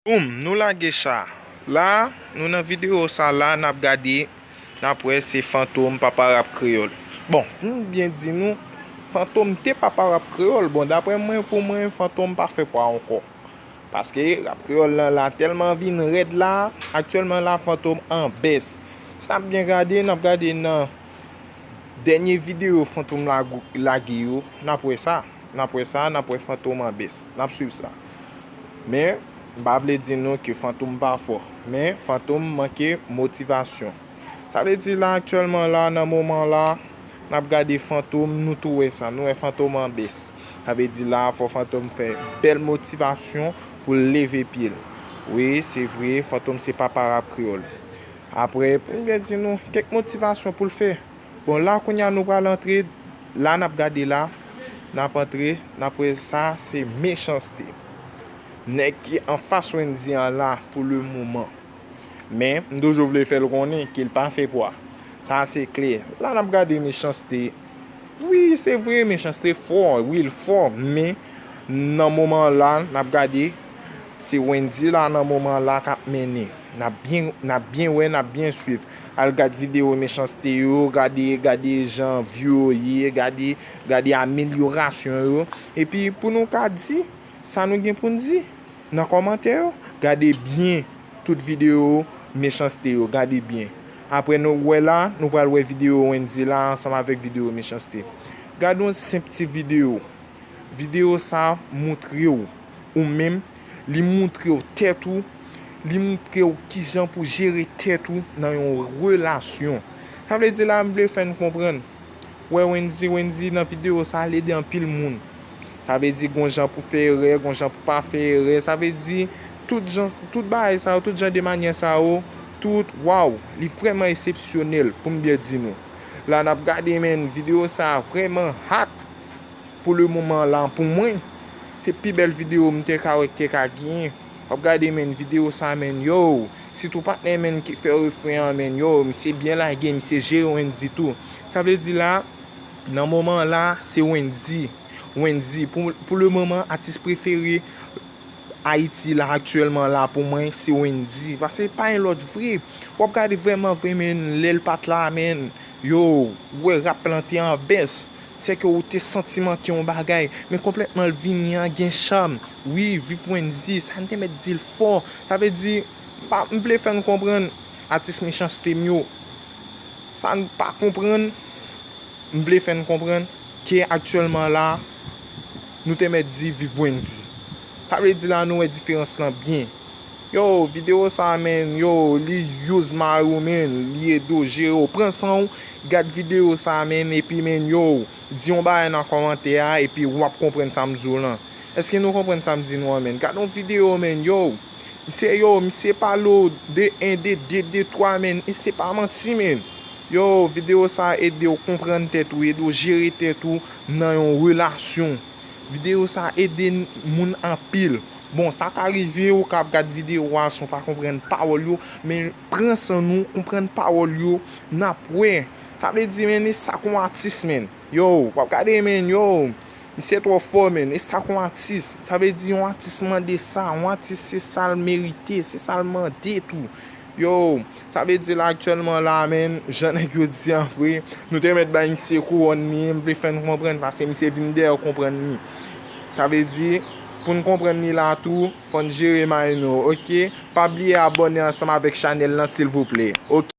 Nou la gecha. La, nou nan video sa la, nap gade, nap wè se fantôme papa rap kreol. Bon, nou bien di nou, fantôme te papa rap kreol, bon, dapre mwen pou mwen, fantôme pa fe kwa anko. Paske rap kreol la telman vin red la, aktuelman la fantôme an bes. Si nap bien gade, nap gade nan denye video fantôme la giyo, nap wè sa, nap wè fantôme an bes. Nap suiv sa. Men, ba vle di nou ki fantôme pa fò. Men, fantôme manke motivasyon. Sa vle di la aktuelman la, nan mouman la, nap gade fantôme, nou tou wè sa. Nou wè fantôme an bes. Sa vle di la, fò fantôme fè bel motivasyon pou leve pil. Oui, se vre, fantôme se pa rap kreol. Apre, pou mwen di nou, kek motivasyon pou l'fè. Bon, la konya nou pral entre, la nap gade la, nap entre, nap wè sa, se méchanceté. Nek ki an fas Wendy an la pou le mouman. Men, mdouj vle fè l konen ki l pa fè pwa. Sa se kler. La nap gade méchanceté. Oui, se vre méchanceté fort. Oui, l fort. Men, nan mouman la, nap gade, se Wendy la nan mouman la kap mene. Nap bien suiv. Al gade video méchanceté yo, gade jan view ye, gade amélioration yo. E pi pou nou ka di, sa nou gen pou nou di. Nan komante yo, gade bien tout video méchanceté yo, gade bien. Apre nou wè la, nou pral wè video Wendy la ansam avèk video méchanceté. Gade yon simple video. Video sa montre yo ou mèm li montre yo tèt ou, li montre yo ki jan pou jere tèt ou nan yon relasyon. Sa vle di la mble fè nou kompren. Wè Wendy nan video sa alè de an pil moun. Sa ve di gon jan pou fè re, gon jan pou pa fè re. Sa ve di tout baye sa ou, tout jan de manye sa ou, tout, waw, li vreman eksepsyonel pou mbye di nou. La nap gade men, video sa vreman hak pou le mouman lan. Pou mwen, se pi bel video mte kagyen. Ap gade men, video sa men, yo, si tou patne men ki fè refren men, yo, mse bien la gen, mse jere Wendy tou. Sa ve di la, nan mouman la, se Wendy, pou le moment, artiste préféré Haïti la actuellement la pou mwen, c'est Wendy. Parce que pas un lot vrai. Wap gade vraiment men, lèl pat la men, yo, wè rap planté en bes. C'est que ou te sentiment ki yon bagay, men complètement vini an gen cham. Oui, vive Wendy, sa nte met dil fort. Ça veut dire, m'vle fè nou kompren, artiste méchanceté myo. Sa nou pa kompren, m'vle fè nou kompren, ki actuellement la, nou te met di vive Wendy. Pable di la nou e diferans lan bien. Yo, video sa men, yo, li use marou men, li edo jero. Pren san ou, gade video sa men, epi men, yo, diyon ba en an komante a, epi wap kompren samzou lan. Eske nou kompren samdi nou men? Gade nou video men, yo, mse palo de 1, de 2, 3 men, e se pa manti men. Yo, video sa ede ou kompren tetou, edo jere tetou nan yon relasyon. Video sa ede moun an pil. Bon, sa ka arrive ou kap gade video wa son pa kompren parol yo, men pren san nou, kompren parol yo, nap we. Sa vle di men, e sa kon artiste men. Yo, wap gade men, yo, se tro fò men, e sa kon artiste. Sa vle di yon artiste mande sa, yon artiste se sal merite, se sal mande tout. Yo, sa ve di la aktuelman la men, jan ek yo di an vre, nou te met ba mse kou an mi, mve fè nou kompren, pase mse vinde ou kompren mi. Sa ve di, pou nou kompren mi la tou, fon jere may nou, ok? Pa bliye abone ansama vek chanel lan, sil vouple, ok?